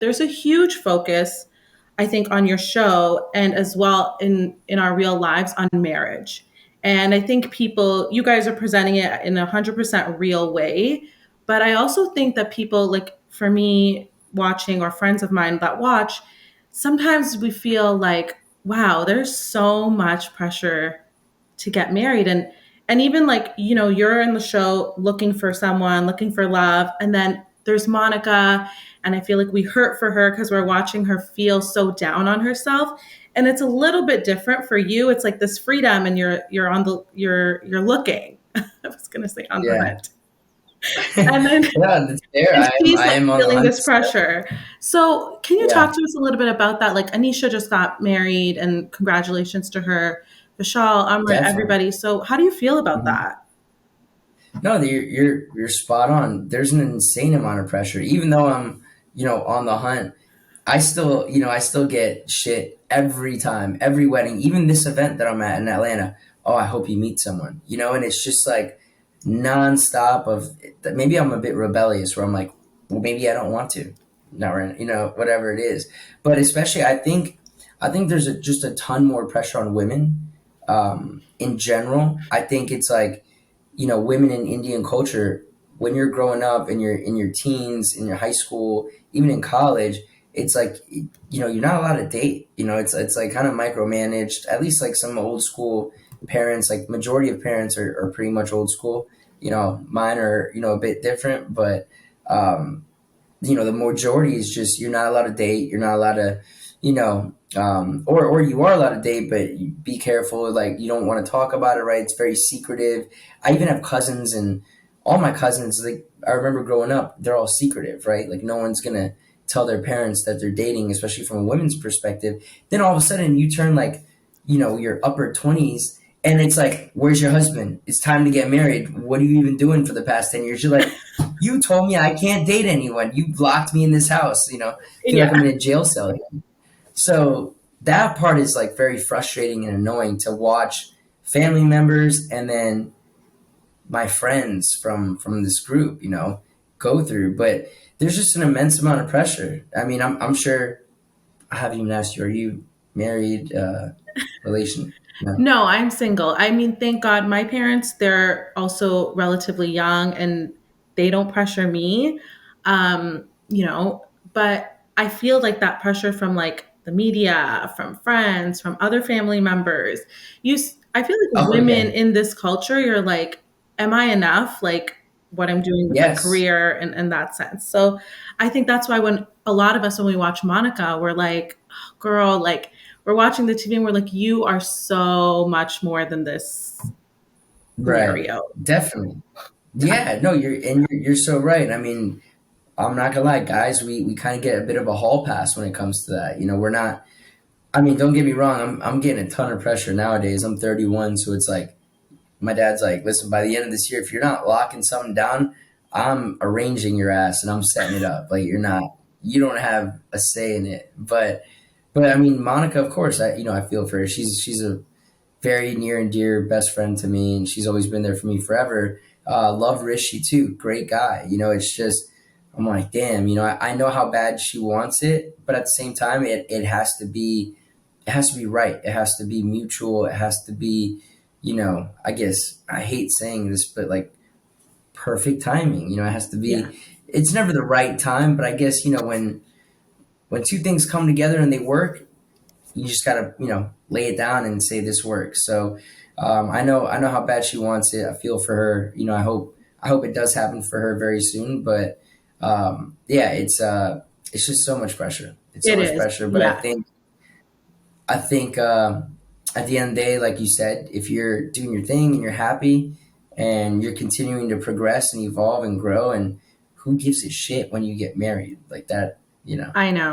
there's a huge focus, I think, on your show and as well in our real lives on marriage. And I think people, you guys are presenting it in a 100% real way. But I also think that people, like for me watching or friends of mine that watch, sometimes we feel like, wow, there's so much pressure to get married. And even like, you're in the show looking for someone, looking for love. And then there's Monica. And I feel like we hurt for her because we're watching her feel so down on herself. And it's a little bit different for you. It's like this freedom and you're looking. I was gonna say on the Yeah. hunt. And then Yeah, that's fair. and she's I like am on the feeling hunt this still. pressure. So can you talk Yeah. to us a little bit about that? Like Anisha just got married and congratulations to her. Vishal, Amrit, Definitely. everybody. So how do you feel about Mhm. that? No, you're spot on. There's an insane amount of pressure. Even though I'm, on the hunt, I still get shit every time, every wedding, even this event that I'm at in Atlanta. Oh, I hope you meet someone, and it's just like nonstop of maybe I'm a bit rebellious where I'm like, well, maybe I don't want to, not right, whatever it is. But especially, I think there's just a ton more pressure on women, in general. I think it's like, women in Indian culture, when you're growing up and you're in your teens, in your high school, even in college, it's like, you're not allowed to date. It's like kind of micromanaged. At least like some old school parents, like majority of parents are pretty much old school. Mine are, a bit different, but the majority is just you're not allowed to date. You're not allowed to, or you are allowed to date, but be careful. Like you don't want to talk about it, right? It's very secretive. I even have cousins, and all my cousins, like I remember growing up, they're all secretive, right? Like no one's gonna tell their parents that they're dating, especially from a women's perspective. Then all of a sudden you turn like, your upper 20s. And it's like, where's your husband? It's time to get married. What are you even doing for the past 10 years? You're like, you told me I can't date anyone. You locked me in this house. Feel like I'm Yeah. in a jail cell. So that part is like very frustrating and annoying to watch family members and then my friends from this group, go through. But there's just an immense amount of pressure. I mean, I'm sure I haven't even asked you, are you married, relation? No. No, I'm single. I mean, thank God my parents, they're also relatively young and they don't pressure me. But I feel like that pressure from like the media, from friends, from other family members. I feel like Oh women yeah. in this culture, you're like, am I enough? Like what I'm doing with my Yes. career and in that sense. So I think that's why when a lot of us, when we watch Monica, we're like, oh, girl, like we're watching the TV and we're like, you are so much more than this Right. scenario. Definitely. Yeah, no, you're so right. I mean, I'm not gonna lie, guys, we kind of get a bit of a hall pass when it comes to that. We're not. I mean, don't get me wrong. I'm getting a ton of pressure nowadays. I'm 31, so it's like my dad's like, listen, by the end of this year, if you're not locking something down, I'm arranging your ass and I'm setting it up. Like you don't have a say in it. But I mean, Monica, of course, I feel for her. She's a very near and dear best friend to me, and she's always been there for me forever. Love Rishi too, great guy. It's just I'm like, damn. I know how bad she wants it, but at the same time, it has to be right. It has to be mutual. It has to be, I guess I hate saying this, but like perfect timing. It has to Yeah, be. It's never the right time, but I guess when two things come together and they work, you just gotta lay it down and say this works. So I know how bad she wants it. I feel for her. I hope it does happen for her very soon. But yeah, it's just so much pressure. It's so it much is. pressure. But I Yeah, think I think at the end of the day, like you said, if you're doing your thing and you're happy and you're continuing to progress and evolve and grow, and who gives a shit when you get married like that? I know.